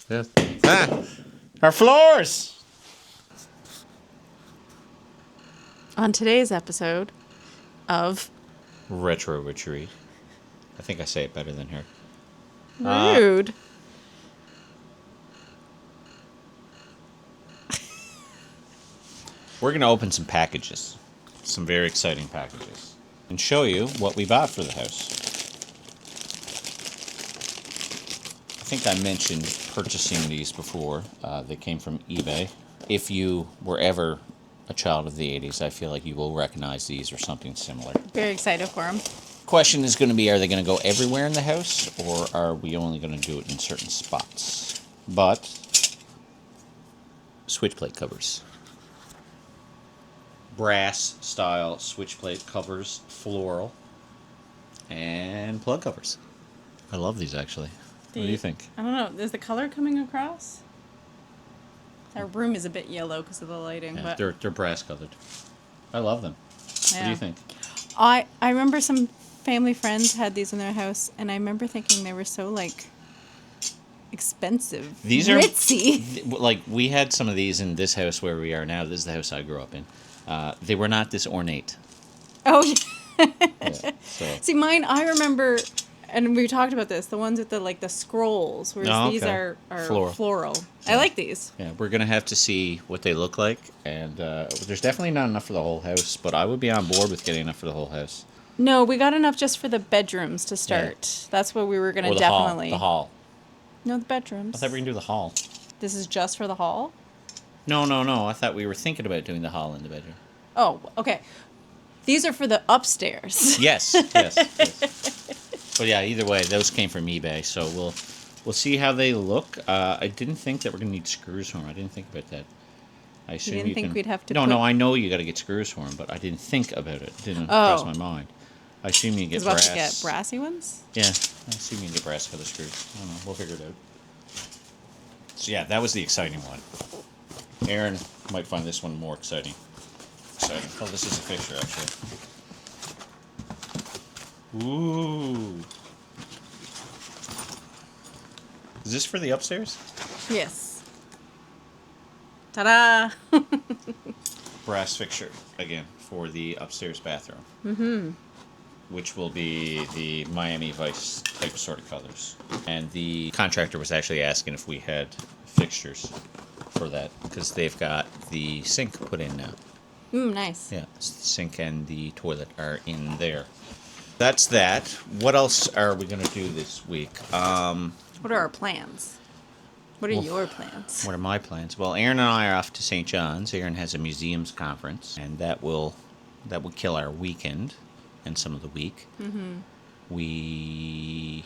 Yes. Our floors! On today's episode of Retro Retreat. I think I say it better than her. Rude. We're going to open some packages. Some very exciting packages. And show you what we bought for the house. I think I mentioned purchasing these before. They came from eBay. If you were ever a child of the 80s, I feel like you will recognize these or something similar. Very excited for them. Question is going to be, are they going to go everywhere in the house, or are we only going to do it in certain spots? But switch plate covers. Brass style switch plate covers, floral, and plug covers. I love these, actually. What do you think? I don't know. Is the color coming across? Our room is a bit yellow because of the lighting. Yeah, but they're brass colored. I love them. yeah. What do you think? I remember some family friends had these in their house, and I remember thinking they were so, like, expensive. These ritzy. like, we had some of these in this house where we are now. This is the house I grew up in. They were not this ornate. Oh, yeah. Yeah, so. See, mine, I remember, and we talked about this, the ones with the scrolls, whereas these are floral. Yeah. I like these. Yeah, we're going to have to see what they look like, and there's definitely not enough for the whole house, but I would be on board with getting enough for the whole house. No, we got enough just for the bedrooms to start. Yeah. That's what we were going to definitely... The hall. No, the bedrooms. I thought we were going to do the hall. This is just for the hall? No. I thought we were thinking about doing the hall in the bedroom. Oh, okay. These are for the upstairs. Yes. But yeah, either way, those came from eBay, so we'll see how they look. I didn't think that we're going to need screws for them. I didn't think about that. I assume you didn't think we'd have to No, I know you got to get screws for them, but I didn't think about it. It didn't cross my mind. I assume you get brass. To get brassy ones? Yeah, I assume you can get brass color screws. I don't know. We'll figure it out. So yeah, that was the exciting one. Aaron might find this one more exciting. Oh, this is a picture, actually. Ooh. Is this for the upstairs? Yes. Ta-da! Brass fixture, again, for the upstairs bathroom. Mm-hmm. Which will be the Miami Vice type of sort of colors. And the contractor was actually asking if we had fixtures for that, because they've got the sink put in now. Nice. Yeah, the sink and the toilet are in there. That's that. What else are we going to do this week? What are our plans? What are your plans? What are my plans? Well, Aaron and I are off to St. John's. Aaron has a museums conference, and that will kill our weekend and some of the week. Mm-hmm. We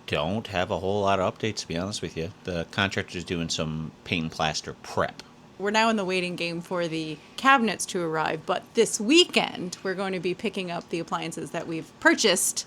don't have a whole lot of updates, to be honest with you. The contractor's doing some paint and plaster prep. We're now in the waiting game for the cabinets to arrive, but this weekend we're going to be picking up the appliances that we've purchased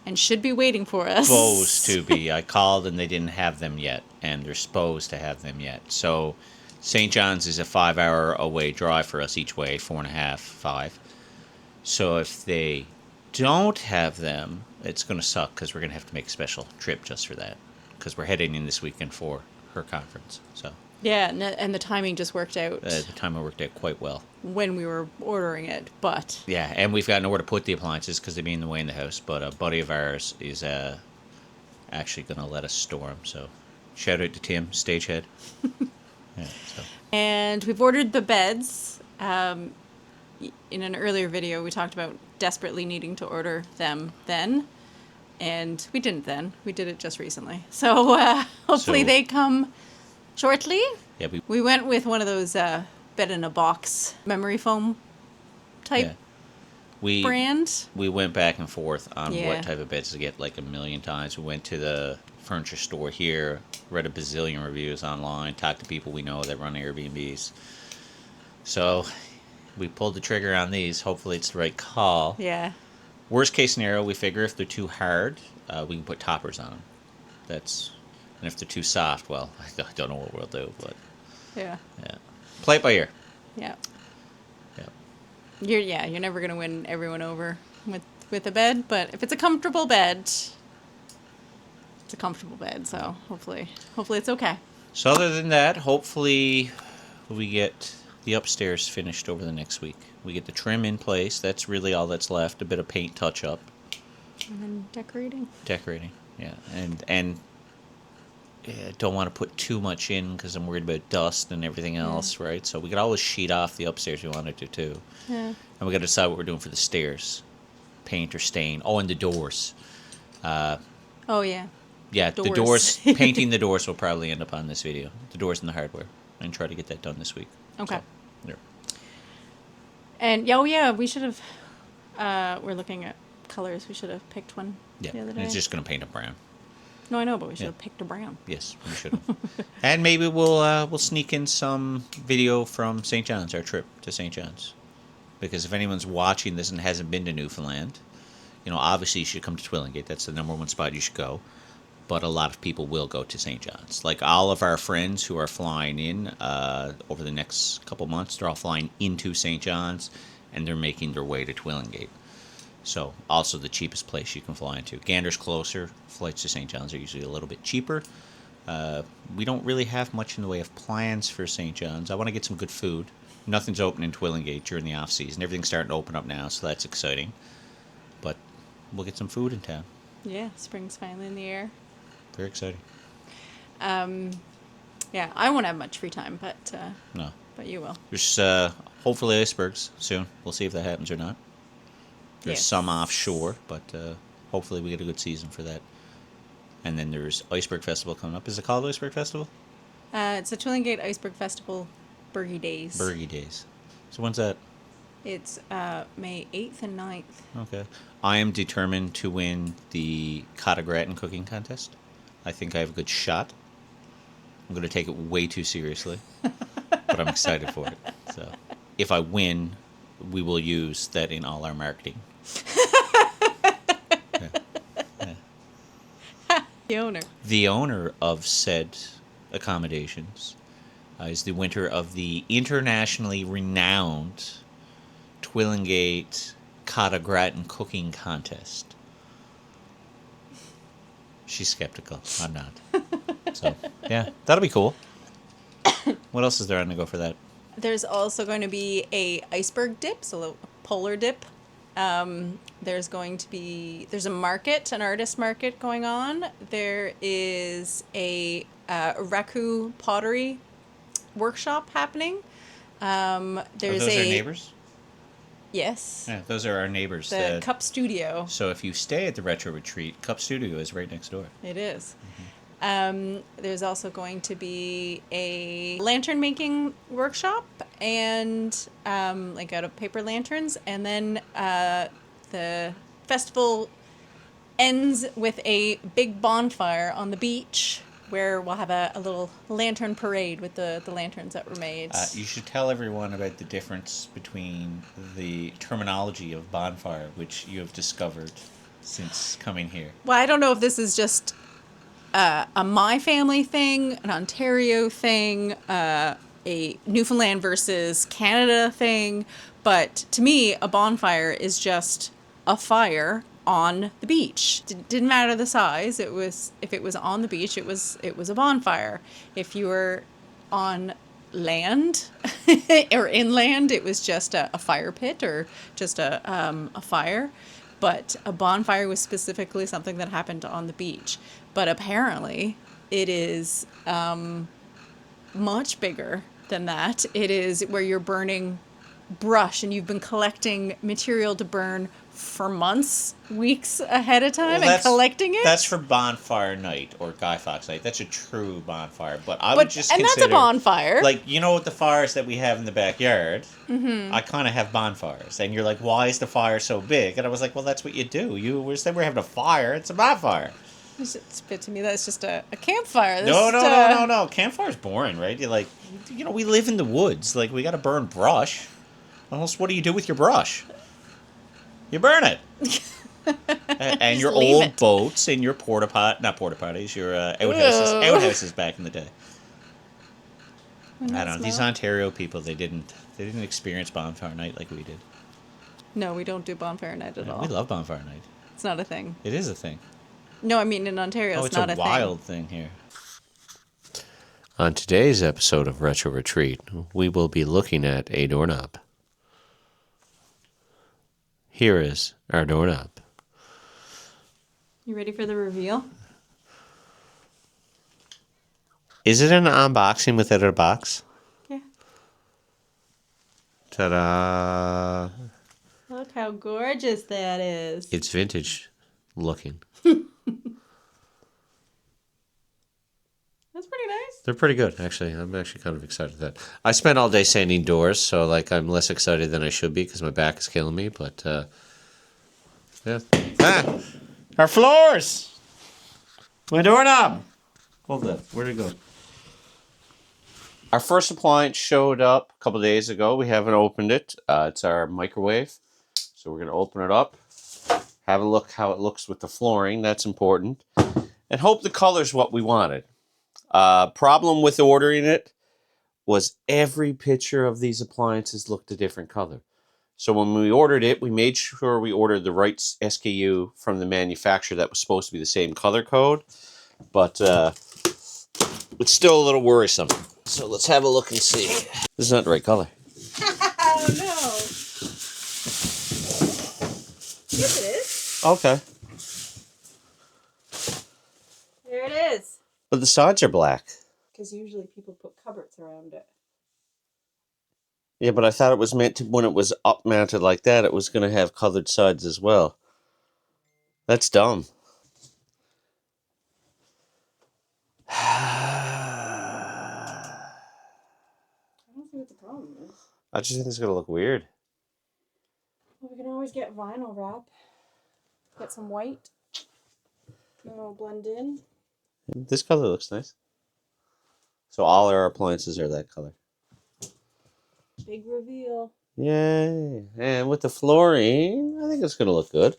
and should be waiting for us. Supposed to be. I called and they didn't have them yet, and they're supposed to have them yet. So St. John's is a 5-hour away drive for us each way, 4.5, 5. So if they don't have them, it's going to suck because we're going to have to make a special trip just for that, because we're heading in this weekend for her conference. So. Yeah, and the timing just worked out. The timing worked out quite well. When we were ordering it, but... Yeah, and we've got nowhere to put the appliances because they're being in the way in the house, but a buddy of ours is actually going to let us store them, so shout out to Tim, stagehead. Yeah, so. And we've ordered the beds. In an earlier video, we talked about desperately needing to order them then, and we didn't then. We did it just recently. So hopefully they come... shortly. Yeah, we went with one of those bed-in-a-box memory foam type brand. We went back and forth on what type of beds to get like a million times. We went to the furniture store here, read a bazillion reviews online, talked to people we know that run Airbnbs. So we pulled the trigger on these. Hopefully it's the right call. Yeah. Worst case scenario, we figure if they're too hard, we can put toppers on them. And if they're too soft, well, I don't know what we'll do, but... Yeah. Play it by ear. Yeah. You're never going to win everyone over with a bed, but if it's a comfortable bed, it's a comfortable bed, so hopefully it's okay. So other than that, hopefully we get the upstairs finished over the next week. We get the trim in place. That's really all that's left. A bit of paint touch up. And then decorating. Decorating, yeah. And yeah, don't want to put too much in because I'm worried about dust and everything else, right? So we could always sheet off the upstairs if we wanted to, too. Yeah. And we got to decide what we're doing for the stairs. Paint or stain. Oh, and the doors. Oh, yeah. Yeah, Doors. the doors. Painting the doors will probably end up on this video. The doors and the hardware. And try to get that done this week. Okay. So, there. And, oh, yeah, we should have, we're looking at colors. We should have picked one Yeah, the other and day. it's just going to paint it brown. No, I know, but we should have picked a brown. Yes, we should have. And maybe we'll sneak in some video from St. John's, our trip to St. John's. Because if anyone's watching this and hasn't been to Newfoundland, obviously you should come to Twillingate. That's the number one spot you should go. But a lot of people will go to St. John's. Like all of our friends who are flying in over the next couple months, they're all flying into St. John's, and they're making their way to Twillingate. So, also the cheapest place you can fly into. Gander's closer. Flights to St. John's are usually a little bit cheaper. We don't really have much in the way of plans for St. John's. I want to get some good food. Nothing's open in Twillingate during the off-season. Everything's starting to open up now, so that's exciting. But we'll get some food in town. Yeah, spring's finally in the air. Very exciting. Yeah, I won't have much free time, but No. but you will. There's hopefully icebergs soon. We'll see if that happens or not. There's Yes. some offshore, but hopefully we get a good season for that. And then there's Iceberg Festival coming up. Is it called Iceberg Festival? It's the Twillingate Iceberg Festival Burgie Days. Burgie Days. So when's that? It's May 8th and 9th. Okay. I am determined to win the Cotta Gratin cooking contest. I think I have a good shot. I'm going to take it way too seriously, but I'm excited for it. So if I win, we will use that in all our marketing. The owner. The owner of said accommodations is the winner of the internationally renowned Twillingate Cotta Gratin cooking contest. She's skeptical. I'm not. So, yeah, that'll be cool. What else is there on the go for that? There's also going to be a iceberg dip, so a polar dip. There's a market, an artist market going on. There is a raku pottery workshop happening. There's Are those our neighbors? Yes. Yeah, those are our neighbors. The Cup Studio. So if you stay at the Retro Retreat, Cup Studio is right next door. It is. There's also going to be a lantern making workshop and like out of paper lanterns. And then the festival ends with a big bonfire on the beach where we'll have a little lantern parade with the lanterns that were made. You should tell everyone about the difference between the terminology of bonfire, which you have discovered since coming here. Well, I don't know if this is just a my family thing, an Ontario thing, a Newfoundland versus Canada thing, but to me, a bonfire is just a fire on the beach. Didn't matter the size. If it was on the beach, it was a bonfire. If you were on land or inland, it was just a fire pit or just a fire. But a bonfire was specifically something that happened on the beach. But apparently, it is much bigger than that. It is where you're burning brush and you've been collecting material to burn for months, weeks ahead of time and collecting it. That's for bonfire night or Guy Fawkes night. That's a true bonfire. But I would just consider... And that's a bonfire. Like, the fires that we have in the backyard? Mm-hmm. I kind of have bonfires. And you're like, why is the fire so big? And I was like, well, that's what you do. We said we're having a fire. It's a bonfire. To me, that's just a campfire. No. Campfire's boring, right? You're like, we live in the woods. Like, we got to burn brush. Else, what do you do with your brush? You burn it. And your old boats and your not porta potties, your outhouses back in the day. I don't know. These Ontario people, they didn't experience bonfire night like we did. No, we don't do bonfire night at all. We love bonfire night. It's not a thing. It is a thing. No, I mean in Ontario, Oh, it's it's not a a wild thing here. On today's episode of Retro Retreat, we will be looking at a doorknob. Here is our doorknob. You ready for the reveal? Is it an unboxing without a box? Yeah. Ta-da! Look how gorgeous that is. It's vintage looking. That's pretty nice. They're pretty good, actually. I'm actually kind of excited that. I spent all day sanding doors, so like I'm less excited than I should be because my back is killing me. But yeah, our floors, my doorknob. Hold that. Where'd it go? Our first appliance showed up a couple days ago. We haven't opened it. It's our microwave, so we're gonna open it up, have a look how it looks with the flooring. That's important, and hope the color's what we wanted. Problem with ordering it was every picture of these appliances looked a different color. So when we ordered it, we made sure we ordered the right SKU from the manufacturer that was supposed to be the same color code, but it's still a little worrisome. So let's have a look and see. This is not the right color. Oh no. Yes, it is. Okay. There it is. But the sides are black. Because usually people put cupboards around it. Yeah, but I thought it was meant to, when it was up mounted like that, it was going to have colored sides as well. That's dumb. I don't see what the problem is. I just think it's going to look weird. Well, we can always get vinyl wrap. Get some white. And it'll blend in. This color looks nice. So all our appliances are that color. Big reveal. Yay. And with the flooring, I think it's going to look good.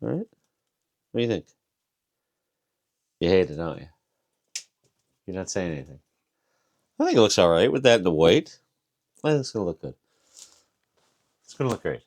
All right. What do you think? You hate it, don't you? You're not saying anything. I think it looks all right with that and the white. I think it's going to look good. It's going to look great.